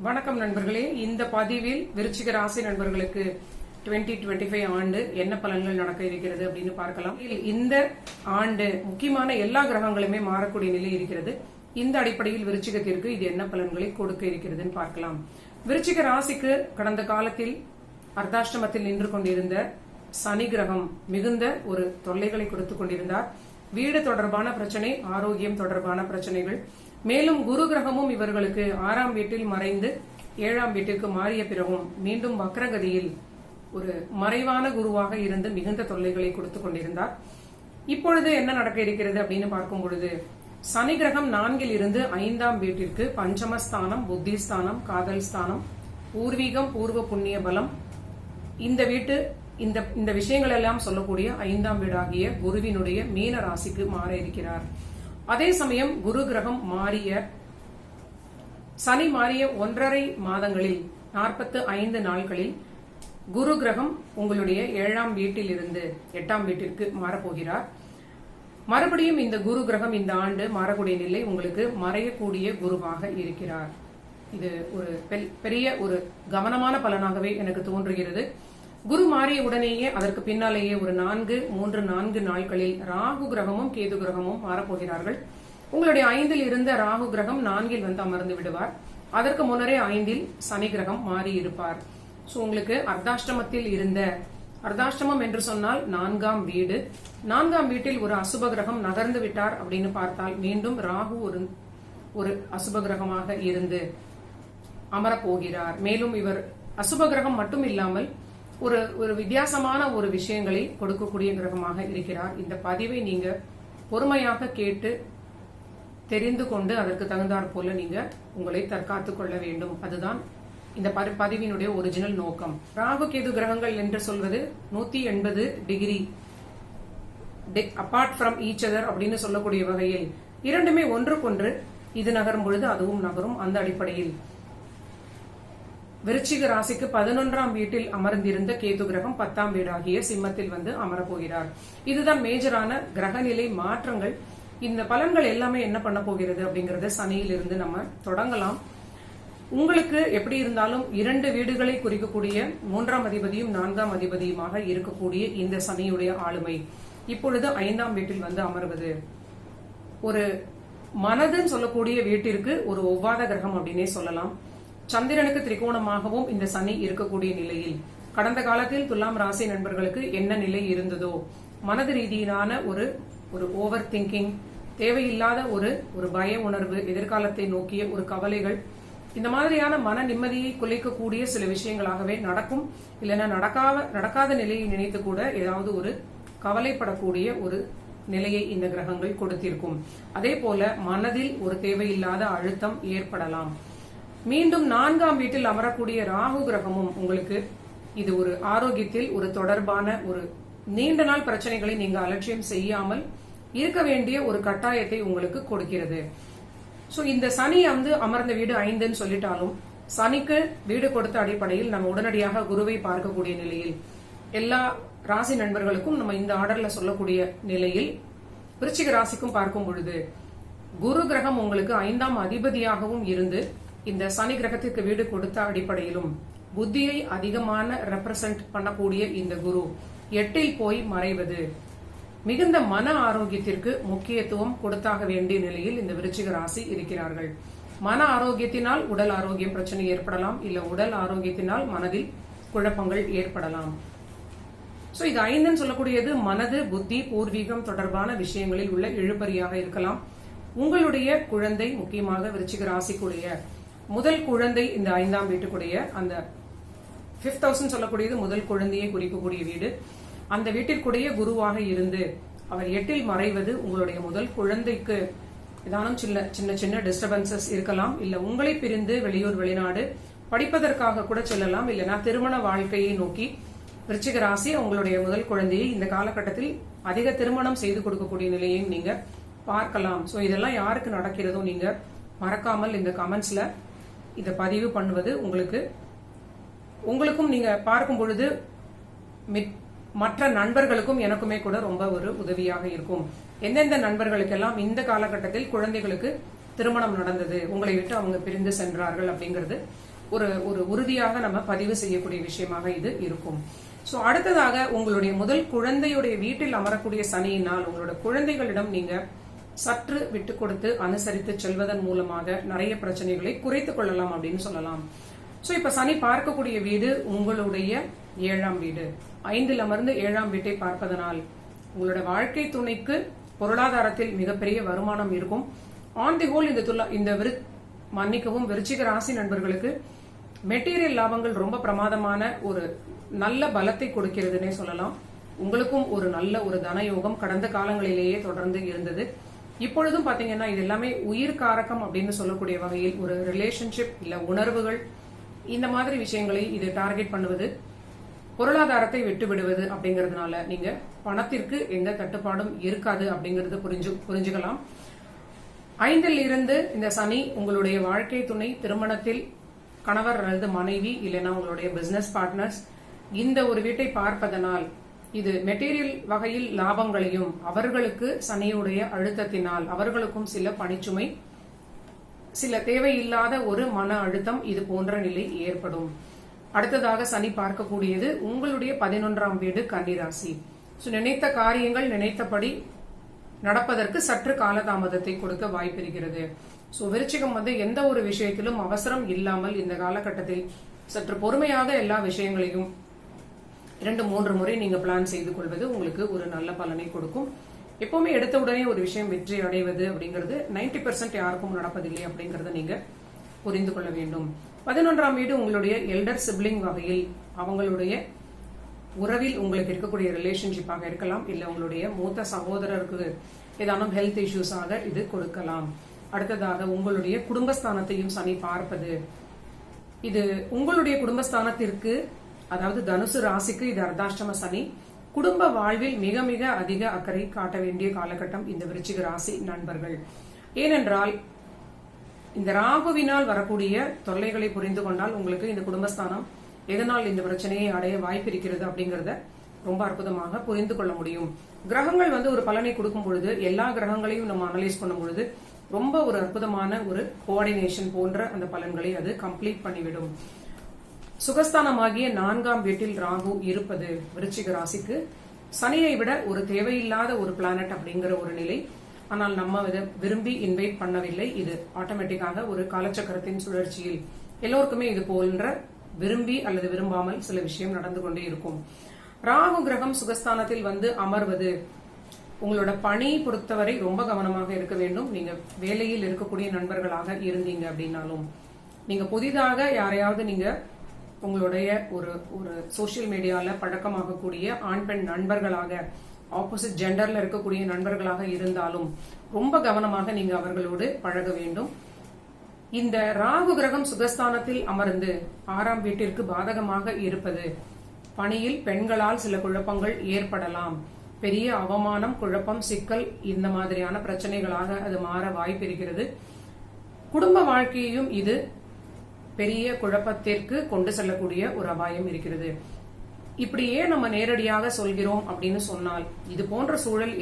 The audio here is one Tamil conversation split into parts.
வணக்கம் நண்பர்களே. இந்த பதிவில் விருச்சிக ராசி நண்பர்களுக்கு 2025 ஆண்டு என்ன பலன்கள் நடக்க இருக்கிறது அப்படின்னு பார்க்கலாம். இந்த ஆண்டு முக்கியமான எல்லா கிரகங்களுமே மாறக்கூடிய நிலை இருக்கிறது. இந்த அடிப்படையில் விருச்சிகத்திற்கு இது என்ன பலன்களை கொடுக்க இருக்கிறதுன்னு பார்க்கலாம். விருச்சிக ராசிக்கு கடந்த காலத்தில் அர்த்தாஷ்டமத்தில் நின்று கொண்டிருந்த சனி கிரகம் மிகுந்த ஒரு தொல்லைகளை கொடுத்துக் கொண்டிருந்தார். வீடு தொடர்பான பிரச்சனை, ஆரோக்கியம் தொடர்பான பிரச்சனைகள், மேலும் குரு கிரகமும் இவர்களுக்கு 6ஆம் வீட்டில் மறைந்து 7ஆம் வீட்டிற்கு மாறிய பிறகும் மீண்டும் வக்ரகதியில் ஒரு மறைவான குருவாக இருந்து மிகுந்த தொல்லைகளை கொடுத்துக் கொண்டிருந்தார். இப்பொழுது என்ன நடக்க இருக்கிறது அப்படின்னு பார்க்கும் பொழுது, சனி கிரகம் 4ல் இருந்து 5ஆம் வீட்டிற்கு பஞ்சமஸ்தானம், புத்திஸ்தானம், காதல் ஸ்தானம், பூர்வீகம், பூர்வ புண்ணிய பலம், இந்த விஷயங்கள் எல்லாம் சொல்லக்கூடிய 5ஆம் வீடாகிய குருவினுடைய மீன ராசிக்கு மாற இருக்கிறார். அதே சமயம் குரு கிரகம் சனி மாறிய 1.5 மாதங்களில் 45 நாட்களில் குரு கிரகம் உங்களுடைய 7ஆம் வீட்டில் இருந்து 8ஆம் வீட்டிற்கு மாறப்போகிறார். மறுபடியும் இந்த குரு கிரகம் இந்த ஆண்டு மாறக்கூடிய நிலை உங்களுக்கு மறையக்கூடிய குருவாக இருக்கிறார். இது ஒரு பெரிய ஒரு கவனமான பலனாகவே எனக்கு தோன்றுகிறது. குரு மாறிய உடனேயே அதற்கு பின்னாலேயே ஒரு 3-4 நாட்களில் ராகு கிரகமும் கேது கிரகமும் மாறப்போகிறார்கள். உங்களுடைய 5ல் இருந்த ராகு கிரகம் 4ல் வந்து அமர்ந்து விடுவார். அதற்கு முன்னரே 5ல் சனி கிரகம் மாறி இருப்பார். சோ உங்களுக்கு அர்த்தாஷ்டமத்தில் இருந்த, அர்த்தாஷ்டமம் என்று சொன்னால் 4ஆம் வீடு, 4ஆம் வீட்டில் ஒரு அசுப கிரகம் நகர்ந்து விட்டார் அப்படின்னு பார்த்தால் மீண்டும் ராகு ஒரு அசுப கிரகமாக இருந்து அமரப்போகிறார். மேலும் இவர் அசுப கிரகம் மட்டும் இல்லாமல் ஒரு வித்தியாசமான ஒரு விஷயங்களை கொடுக்கக்கூடிய கிரகமாக இருக்கிறார். இந்த பதிவை நீங்க பொறுமையாக கேட்டு தெரிந்து கொண்டு அதற்கு தகுந்தாற் போல நீங்க உங்களை தற்காத்துக் கொள்ள வேண்டும். அதுதான் இந்த பதிவினுடைய ஒரிஜினல் நோக்கம். ராகு கேது கிரகங்கள் என்று சொல்வது 180 degree apart from each other அப்படின்னு சொல்லக்கூடிய வகையில் இரண்டுமே ஒன்றுக்கொன்று இது நகரும் பொழுது அதுவும் நகரும். அந்த அடிப்படையில் விருச்சிக ராசிக்கு 11ஆம் வீட்டில் அமர்ந்திருந்த கேது கிரகம் 10ஆம் வீடாகிய சிம்மத்தில் வந்து அமரப்போகிறார். இதுதான் மேஜரான கிரகநிலை மாற்றங்கள். இந்த பலன்கள் எல்லாமே என்ன பண்ண போகிறது அப்படிங்கறத சனியிலிருந்து நம்ம தொடங்கலாம். உங்களுக்கு எப்படி இருந்தாலும் 2 வீடுகளை குறிக்கக்கூடிய 3ஆம் அதிபதியும் 4ஆம் அதிபதியுமாக இருக்கக்கூடிய இந்த சனியுடைய ஆளுமை இப்பொழுது 5ஆம் வீட்டில் வந்து அமர்வது ஒரு மனதுன்னு சொல்லக்கூடிய வீட்டிற்கு ஒரு ஒவ்வாத கிரகம் அப்படின்னே சொல்லலாம். சந்திரனுக்கு திரிகோணமாகவும் இந்த சனி இருக்கக்கூடிய நிலையில் கடந்த காலத்தில் துலாம் ராசி நண்பர்களுக்கு என்ன நிலை இருந்ததோ, மனது ரீதியிலான ஒரு ஓவர் திங்கிங், தேவையில்லாத ஒரு பய உணர்வு, எதிர்காலத்தை நோக்கிய ஒரு கவலைகள், இந்த மாதிரியான மன நிம்மதியை குலைக்கக்கூடிய சில விஷயங்களாகவே நடக்கும். இல்லைன்னா நடக்காத நிலையை நினைத்து கூட ஏதாவது ஒரு கவலைப்படக்கூடிய ஒரு நிலையை இந்த கிரகங்கள் கொடுத்திருக்கும். அதே போல மனதில் ஒரு தேவையில்லாத அழுத்தம் ஏற்படலாம். மீண்டும் 4ஆம் வீட்டில் அமரக்கூடிய ராகு கிரகமும் உங்களுக்கு இது ஒரு ஆரோக்கியத்தில் ஒரு தொடர்பான ஒரு நீண்ட நாள் பிரச்சனைகளை நீங்க அலட்சியம் செய்யாமல் இருக்க வேண்டிய ஒரு கட்டாயத்தை உங்களுக்கு கொடுக்கிறது. சோ இந்த சனி வந்து அமர்ந்த வீடு 5ன்னு சொல்லிட்டாலும் சனிக்கு வீடு கொடுத்த அடிப்படையில் நம்ம உடனடியாக குருவை பார்க்கக்கூடிய நிலையில் எல்லா ராசி நண்பர்களுக்கும் நம்ம இந்த ஆர்டர்ல சொல்லக்கூடிய நிலையில் விருச்சிக ராசிக்கும் பார்க்கும் பொழுது குரு கிரகம் உங்களுக்கு 5ஆம் அதிபதியாகவும் இருந்து இந்த சனி கிரகத்திற்கு வீடு கொடுத்த அடிப்படையிலும் புத்தியை அதிகமான ரெப்ரசன்ட் பண்ணக்கூடிய இந்த குரு 8ல் போய் மறைவது மிகுந்த மன ஆரோக்கியத்திற்கு முக்கியத்துவம் கொடுத்தாக வேண்டிய நிலையில் இந்த விருச்சிக ராசி இருக்கிறார்கள். மன ஆரோக்கியத்தினால் உடல் ஆரோக்கியம் பிரச்சனை ஏற்படலாம், இல்ல உடல் ஆரோக்கியத்தினால் மனதில் குழப்பங்கள் ஏற்படலாம். சோ இது 5ன்னு சொல்லக்கூடியது மனது, புத்தி, பூர்வீகம் தொடர்பான விஷயங்களில் உள்ள இழுபறியாக இருக்கலாம். உங்களுடைய குழந்தை, முக்கியமாக விருச்சிக ராசிக்குடைய முதல் குழந்தை இந்த 5ஆம் வீட்டுக்குடைய அந்த 5th ஹவுஸ் சொல்லக்கூடியது முதல் குழந்தையை குறிக்கக்கூடிய வீடு. அந்த வீட்டிற்குடைய குருவாக இருந்து அவர் 8ல் மறைவது உங்களுடைய முதல் குழந்தைக்கு ஏதானும் சின்ன டிஸ்டர்பன்சஸ் இருக்கலாம். இல்ல உங்களை பிரிந்து வெளியூர் வெளிநாடு படிப்பதற்காக கூட செல்லலாம். இல்லைன்னா திருமண வாழ்க்கையை நோக்கி விருச்சிக ராசி உங்களுடைய முதல் குழந்தையை இந்த காலகட்டத்தில் அதிக திருமணம் செய்து கொடுக்கக்கூடிய நிலையையும் நீங்க பார்க்கலாம். சோ இதெல்லாம் யாருக்கு நடக்கிறதோ நீங்க மறக்காமல் இந்த கமெண்ட்ஸ்ல இதை பதிவு பண்ணுவது உங்களுக்கும் நீங்க பார்க்கும் பொழுது மற்ற நண்பர்களுக்கும் எனக்குமே கூட ரொம்ப ஒரு உதவியாக இருக்கும். எந்தெந்த நண்பர்களுக்கெல்லாம் இந்த காலகட்டத்தில் குழந்தைகளுக்கு திருமணம் நடந்தது, உங்களை விட்டு அவங்க பிரிந்து சென்றார்கள் அப்படிங்கிறது ஒரு ஒரு உறுதியாக நம்ம பதிவு செய்யக்கூடிய விஷயமாக இது இருக்கும். சோ அடுத்ததாக உங்களுடைய முதல் குழந்தையுடைய வீட்டில் அமரக்கூடிய சனியினால் உங்களோட குழந்தைகளிடம் நீங்க சற்று விட்டு கொடுத்து அனுசரித்து செல்வதன் மூலமாக நிறைய பிரச்சனைகளை குறைத்துக் கொள்ளலாம் அப்படின்னு சொல்லலாம். சோ இப்ப சனி பார்க்கக்கூடிய வீடு உங்களுடைய 7ஆம் வீடு. 5ல் அமர்ந்து 7ஆம் வீட்டை பார்ப்பதனால் உங்களோட வாழ்க்கை துணைக்கு பொருளாதாரத்தில் மிகப்பெரிய வருமானம் இருக்கும். ஆன் தி ஹோல் இந்த விருச்சிக ராசி நண்பர்களுக்கு மெட்டீரியல் லாபங்கள் ரொம்ப பிரமாதமான ஒரு நல்ல பலத்தை கொடுக்கிறதுனே சொல்லலாம். உங்களுக்கும் ஒரு நல்ல ஒரு தனயோகம் கடந்த காலங்களிலேயே தொடர்ந்து இருந்தது. இப்பொழுதும் பாத்தீங்கன்னா இது எல்லாமே உயிர் காரகம் அப்படின்னு சொல்லக்கூடிய வகையில் ஒரு ரிலேஷன்ஷிப் இல்ல உணர்வுகள் இந்த மாதிரி விஷயங்களை இது டார்கெட் பண்ணுவது, பொருளாதாரத்தை விட்டு விடுவது அப்படிங்கறதுனால நீங்க பணத்திற்கு எந்த தட்டுப்பாடும் இருக்காது அப்படிங்கறது புரிஞ்சுக்கலாம். 5ல் இருந்து இந்த சனி உங்களுடைய வாழ்க்கை துணை, திருமணத்தில் கணவர் அல்லது மனைவி இல்லைன்னா உங்களுடைய பிசினஸ் பார்ட்னர்ஸ் இந்த ஒரு வீட்டை பார்ப்பதனால் இது மெட்டீரியல் வகையில் லாபங்களையும் அவர்களுக்கு சனியுடைய அழுத்தத்தினால் அவர்களுக்கும் சில பணிச்சுமை, சில தேவையில்லாத ஒரு மன அழுத்தம் இது போன்ற நிலை ஏற்படும். அடுத்ததாக சனி பார்க்கக்கூடியது உங்களுடைய 11ஆம் வீடு கன்னிராசி. நினைத்த காரியங்கள் நினைத்தபடி நடப்பதற்கு சற்று காலதாமதத்தை கொடுக்க வாய்ப்பிருக்கிறது. விருச்சிகம் எந்த ஒரு விஷயத்திலும் அவசரம் இல்லாமல் இந்த காலகட்டத்தில் சற்று பொறுமையாக எல்லா விஷயங்களையும் 2-3 முறை நீங்க பிளான் செய்து கொள்வது உங்களுக்கு ஒரு நல்ல பலனை கொடுக்கும். எப்பவுமே எடுத்த உடனே ஒரு விஷயம் வெற்றி அடைவது அப்படிங்கிறது 90% யாருக்கும் நடப்பதில்லை அப்படிங்கறத நீங்க புரிந்து கொள்ள வேண்டும். 11ஆம் வீடு உங்களுடைய எல்டர் சிப்ளிங் வகையில் அவங்களுடைய உறவில் உங்களுக்கு இருக்கக்கூடிய ரிலேஷன்ஷிப்பாக இருக்கலாம், இல்ல உங்களுடைய மூத்த சகோதரருக்கு ஏதானும் ஹெல்த் இஷ்யூஸ் ஆக இது கொடுக்கலாம். அடுத்ததாக உங்களுடைய குடும்பஸ்தானத்தையும் சனி பார்ப்பது, இது உங்களுடைய குடும்பஸ்தானத்திற்கு அதாவது தனுசு ராசிக்கு இது அர்த்தாஷ்டம சனி. குடும்ப வாழ்வில் மிக மிக அதிக அக்கறை காட்ட வேண்டிய காலகட்டம் இந்த விருச்சிக ராசி நண்பர்கள். ஏனென்றால் இந்த ராகுவினால் வரக்கூடிய தொல்லைகளை புரிந்து கொண்டால் உங்களுக்கு இந்த குடும்பஸ்தானம் எதனால் இந்த பிரச்சனையை அடைய வாய்ப்பு இருக்கிறது அப்படிங்கறத ரொம்ப அற்புதமாக புரிந்து கொள்ள முடியும். கிரகங்கள் ஒரு பலனை கொடுக்கும் பொழுது எல்லா கிரகங்களையும் நம்ம அனலைஸ் பண்ணும் பொழுது ரொம்ப ஒரு அற்புதமான ஒரு கோஆர்டினேஷன் போன்ற அந்த பலன்களை அது கம்ப்ளீட் பண்ணிவிடும். சுகஸ்தானமாகிய 4ஆம் வீட்டில் ராகு இருப்பது விருச்சிக ராசிக்கு சனியை விட ஒரு தேவையில்லாத ஒரு பிளானட் அப்படிங்கிற ஒரு நிலை. ஆனால் நம்ம விரும்பி இன்வைட் பண்ணவில்லை. இது ஆட்டோமேட்டிக்காக ஒரு காலச்சக்கரத்தின் சுழற்சியில் எல்லோருக்குமே இது போன்ற விரும்பி அல்லது விரும்பாமல் சில விஷயம் நடந்து கொண்டே இருக்கும். ராகு கிரகம் சுகஸ்தானத்தில் அமர்வது உங்களோட பணி பொறுத்தவரை ரொம்ப கவனமாக இருக்க வேண்டும். நீங்க வேலையில் இருக்கக்கூடிய நண்பர்களாக இருந்தீங்க அப்படின்னாலும், நீங்க புதிதாக யாரையாவது நீங்க உங்களுடைய ஒரு ஒரு சோசியல் மீடியால பழக்கமாகக்கூடிய ஆண் பெண் நண்பர்களாக, ஆப்போசிட் ஜெண்டர்ல இருக்கக்கூடிய நண்பர்களாக இருந்தாலும் ரொம்ப கவனமாக நீங்க அவர்களோடு பழக வேண்டும். இந்த ராகு கிரகம் சுகஸ்தானத்தில் அமர்ந்து 6ஆம் வீட்டிற்கு பாதகமாக இருப்பது பணியில் பெண்களால் சில குழப்பங்கள் ஏற்படலாம். பெரிய அவமானம், குழப்பம், சிக்கல் இந்த மாதிரியான பிரச்சனைகளாக அது மாற வாய்ப்பு இருக்கிறது. குடும்ப வாழ்க்கையையும் இது பெரிய குழப்பத்திற்கு கொண்டு செல்லக்கூடிய ஒரு அபாயம் இருக்கிறது. இப்படியே நம்ம நேரடியாக சொல்கிறோம் அப்படின்னு சொன்னால் இது போன்ற சூழல்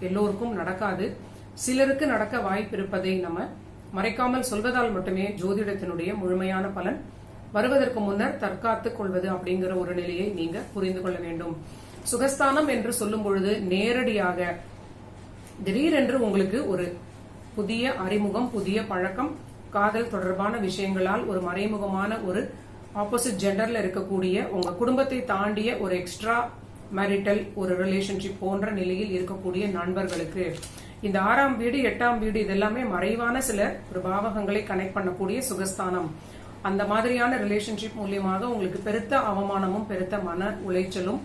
எல்லோருக்கும் நடக்காது. சிலருக்கு நடக்க வாய்ப்பு இருப்பதை நம்ம மறைக்காமல் சொல்வதால் மட்டுமே ஜோதிடத்தினுடைய முழுமையான பலன் வருவதற்கு முன்னர் தற்காத்துக் கொள்வது அப்படிங்கிற ஒரு நிலையை நீங்க புரிந்து கொள்ள வேண்டும். சுகஸ்தானம் என்று சொல்லும் பொழுது நேரடியாக திடீரென்று உங்களுக்கு ஒரு புதிய அறிமுகம், புதிய பழக்கம், காதல் தொடர்பான விஷயங்களால் ஒரு மறைமுகமான ஒரு ஆப்போசிட் ஜெண்டர்ல இருக்கக்கூடிய உங்க குடும்பத்தை தாண்டிய ஒரு எக்ஸ்ட்ரா மேரிட்டல் ஒரு ரிலேஷன்ஷிப் போன்ற நிலையில் இருக்கக்கூடிய நண்பர்களுக்கு இந்த 6ஆம் வீடு 8ஆம் வீடு இதெல்லாமே மறைவான சில ஒரு பாவகங்களை கனெக்ட் பண்ணக்கூடிய சுகஸ்தானம். அந்த மாதிரியான ரிலேஷன்ஷிப் மூலியமாக உங்களுக்கு பெருத்த அவமானமும் பெருத்த மன உளைச்சலும்,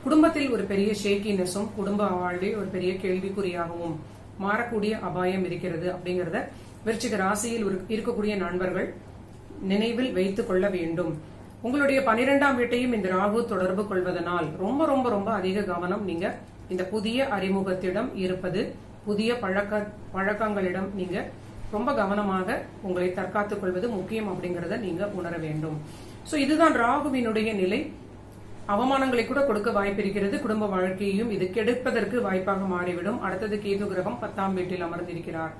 குடும்பத்தில் ஒரு பெரிய ஷேக்கினஸும், குடும்ப வாழ்வே ஒரு பெரிய கேள்விக்குறியாகவும் மாறக்கூடிய அபாயம் இருக்கிறது அப்படிங்கறத விருச்சிக ராசியில் இருக்கக்கூடிய நண்பர்கள் நினைவில் வைத்துக் கொள்ள வேண்டும். உங்களுடைய 12ஆம் வீட்டையும் இந்த ராகு தொடர்பு கொள்வதனால் ரொம்ப ரொம்ப ரொம்ப அதிக கவனம் நீங்க இந்த புதிய அறிமுகத்திடம் இருப்பது, புதிய பழக்கங்களிடம் நீங்க ரொம்ப கவனமாக உங்களை தற்காத்துக் கொள்வது முக்கியம் அப்படிங்கறத நீங்க உணர வேண்டும். சோ இதுதான் ராகுவினுடைய நிலை. அவமானங்களை கூட கொடுக்க வாய்ப்பு இருக்கிறது. குடும்ப வாழ்க்கையையும் இது கெடுப்பதற்கு வாய்ப்பாக மாறிவிடும். அடுத்தது கேது கிரகம் 10ஆம் வீட்டில் அமர்ந்திருக்கிறார்.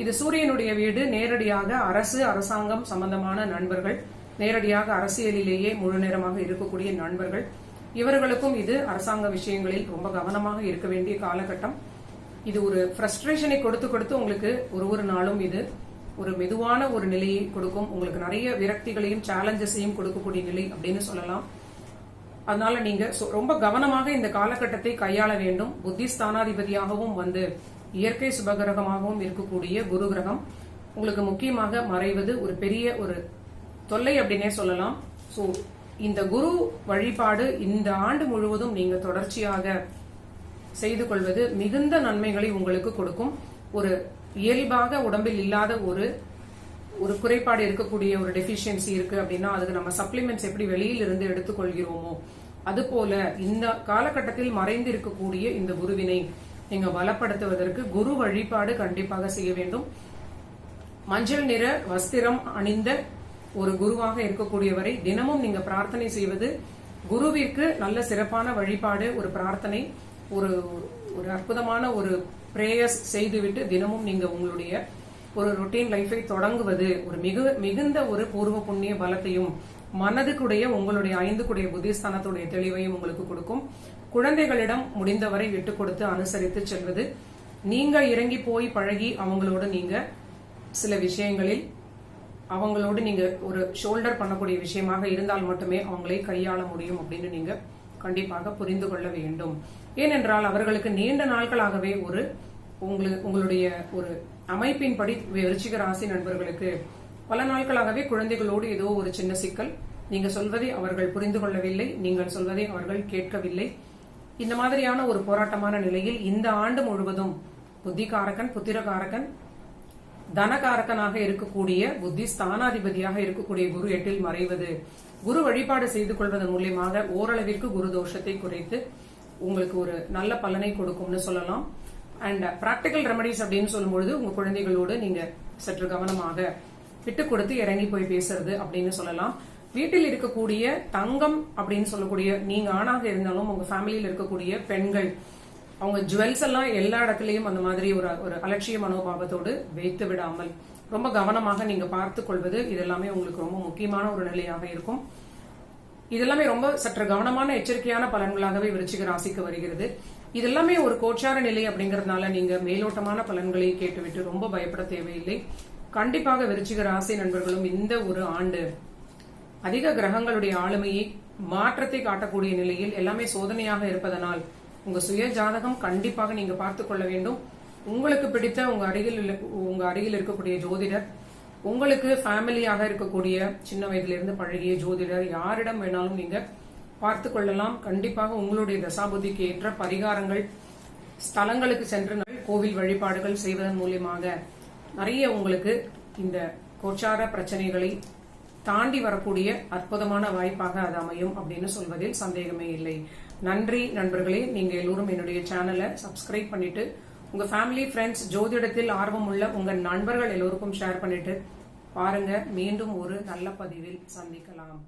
இது சூரியனுடைய வீடு. நேரடியாக அரசு, அரசாங்கம் சம்பந்தமான நண்பர்கள், நேரடியாக அரசியலிலேயே முழு நேரமாக இருக்கக்கூடிய நண்பர்கள், இவர்களுக்கும் இது அரசாங்க விஷயங்களில் ரொம்ப கவனமாக இருக்க வேண்டிய காலகட்டம். இது ஒரு ஃப்ரஸ்ட்ரேஷனை கொடுத்து கொடுத்து உங்களுக்கு ஒரு நாளும் இது ஒரு மெதுவான ஒரு நிலையை கொடுக்கும். உங்களுக்கு நிறைய விரக்திகளையும் சேலஞ்சஸையும் கொடுக்கக்கூடிய நிலை அப்படின்னு சொல்லலாம். அதனால நீங்க ரொம்ப கவனமாக இந்த காலகட்டத்தை கையாள வேண்டும். புத்தி ஸ்தானாதிபதியாகவும் வந்து இயற்கை சுபகிரகமாகவும் இருக்கக்கூடிய குரு கிரகம் உங்களுக்கு முக்கியமாக மறைவது ஒரு பெரிய ஒரு தொல்லை அப்படின்னே சொல்லலாம். சோ இந்த குரு வழிபாடு இந்த ஆண்டு முழுவதும் நீங்க தொடர்ச்சியாக செய்து கொள்வது மிகுந்த நன்மைகளை உங்களுக்கு கொடுக்கும். ஒரு இயல்பாக உடம்பில் இல்லாத ஒரு குறைபாடு இருக்கக்கூடிய ஒரு டெபிஷியன்சி இருக்கு அப்படின்னா அதுக்கு நம்ம சப்ளிமெண்ட்ஸ் எப்படி வெளியில் இருந்து எடுத்துக்கொள்கிறோமோ அது போல இந்த காலகட்டத்தில் மறைந்து இருக்கக்கூடிய இந்த குருவினை நீங்க பலப்படுத்துவதற்கு குரு வழிபாடு கண்டிப்பாக செய்ய வேண்டும். மஞ்சள் நிற வஸ்திரம் அணிந்த ஒரு குருவாக இருக்கக்கூடியவரை தினமும் நீங்க பிரார்த்தனை செய்வது குருவிற்கு நல்ல சிறப்பான வழிபாடு. ஒரு பிரார்த்தனை, ஒரு அற்புதமான ஒரு பிரேயர்ஸ் செய்துவிட்டு தினமும் நீங்க உங்களுடைய ஒரு ரொட்டீன் லைஃபை தொடங்குவது ஒரு மிகுந்த ஒரு பூர்வ புண்ணிய பலத்தையும் மனதுக்குடைய உங்களுடைய 5 புத்திஸ்தானத்துடைய தெளிவையும் உங்களுக்கு கொடுக்கும். குழந்தைகளிடம் முடிந்தவரை விட்டு கொடுத்து அனுசரித்து செல்வது, நீங்க இறங்கி போய் பழகி அவங்களோட நீங்க சில விஷயங்களில் அவங்களோடு நீங்க ஒரு ஷோல்டர் பண்ணக்கூடிய விஷயமாக இருந்தால் மட்டுமே அவங்களை கையாள முடியும் அப்படின்னு நீங்க கண்டிப்பாக புரிந்து கொள்ள வேண்டும். ஏனென்றால் அவர்களுக்கு நீண்ட நாட்களாகவே உங்களுடைய ஒரு அமைப்பின்படி விருச்சிக ராசி நண்பர்களுக்கு பல நாட்களாகவே குழந்தைகளோடு ஏதோ ஒரு சின்ன சிக்கல். நீங்க சொல்வதை அவர்கள் புரிந்து கொள்ளவில்லை, நீங்கள் சொல்வதை அவர்கள் கேட்கவில்லை. இந்த மாதிரியான ஒரு போராட்டமான நிலையில் இந்த ஆண்டு முழுவதும் புத்திகாரகன், புத்திரகாரகன், தனகாரகனாக இருக்கக்கூடிய புத்தி ஸ்தானாதிபதியாக இருக்கக்கூடிய குரு 8ல் மறைவது, குரு வழிபாடு செய்து கொள்வதன் மூலியமாக ஓரளவிற்கு குரு தோஷத்தை குறைத்து உங்களுக்கு ஒரு நல்ல பலனை கொடுக்கும்னு சொல்லலாம். அண்ட் பிராக்டிகல் ரெமடிஸ் அப்படின்னு சொல்லும்போது உங்க குழந்தைகளோடு நீங்க சற்று கவனமாக விட்டு கொடுத்து இறங்கி போய் பேசுறது அப்படின்னு சொல்லலாம். வீட்டில் இருக்கக்கூடிய தங்கம் அப்படின்னு சொல்லக்கூடிய நீங்க ஆணாக இருந்தாலும் உங்க ஃபேமிலியில் இருக்கக்கூடிய பெண்கள் அவங்க ஜுவல்ஸ் எல்லாம் எல்லா இடத்துலயும் அந்த மாதிரி ஒரு அலட்சிய மனோபாவத்தோடு வைத்து விடாமல் ரொம்ப கவனமாக நீங்க பார்த்து கொள்வது இதெல்லாமே உங்களுக்கு ரொம்ப முக்கியமான ஒரு நிலையாக இருக்கும். இதெல்லாமே ரொம்ப சற்று கவனமான எச்சரிக்கையான பலன்களாகவே விருச்சிக ராசிக்கு வருகிறது. இதெல்லாமே ஒரு கோச்சார நிலை அப்படிங்கறதுனால நீங்க மேலோட்டமான பலன்களை கேட்டுவிட்டு ரொம்ப பயப்பட தேவையில்லை. கண்டிப்பாக விருச்சிக ராசி நண்பர்களும் இந்த ஒரு ஆண்டு அதிக கிரகங்களுடைய ஆளுமையை மாற்றத்தை காட்டக்கூடிய நிலையில் எல்லாமே சோதனையாக இருப்பதனால் உங்க சுய ஜாதகம் கண்டிப்பாக நீங்க பார்த்துக் கொள்ள வேண்டும். உங்களுக்கு பிடித்த உங்க அருகில் இருக்கக்கூடிய ஜோதிடர், உங்களுக்கு ஃபேமிலியாக இருக்கக்கூடிய சின்ன வயதிலிருந்து பழகிய ஜோதிடர், யாரிடம் வேணாலும் நீங்க பார்த்து கொள்ளலாம். கண்டிப்பாக உங்களுடைய தசாபுத்திக்கு ஏற்ற பரிகாரங்கள், ஸ்தலங்களுக்கு சென்று கோவில் வழிபாடுகள் செய்வதன் மூலியமாக நிறைய உங்களுக்கு இந்த கோச்சார பிரச்சனைகளை தாண்டி வரக்கூடிய அற்புதமான வாய்ப்பாக அது அமையும் அப்படின்னு சொல்வதில் சந்தேகமே இல்லை. நன்றி நண்பர்களே. நீங்க எல்லோரும் என்னுடைய சேனலை சப்ஸ்கிரைப் பண்ணிட்டு உங்க ஃபேமிலி, ஃப்ரெண்ட்ஸ், ஜோதிடத்தில் ஆர்வம் உள்ள உங்க நண்பர்கள் எல்லோருக்கும் ஷேர் பண்ணிட்டு பாருங்க. மீண்டும் ஒரு நல்ல பதிவில் சந்திக்கலாம்.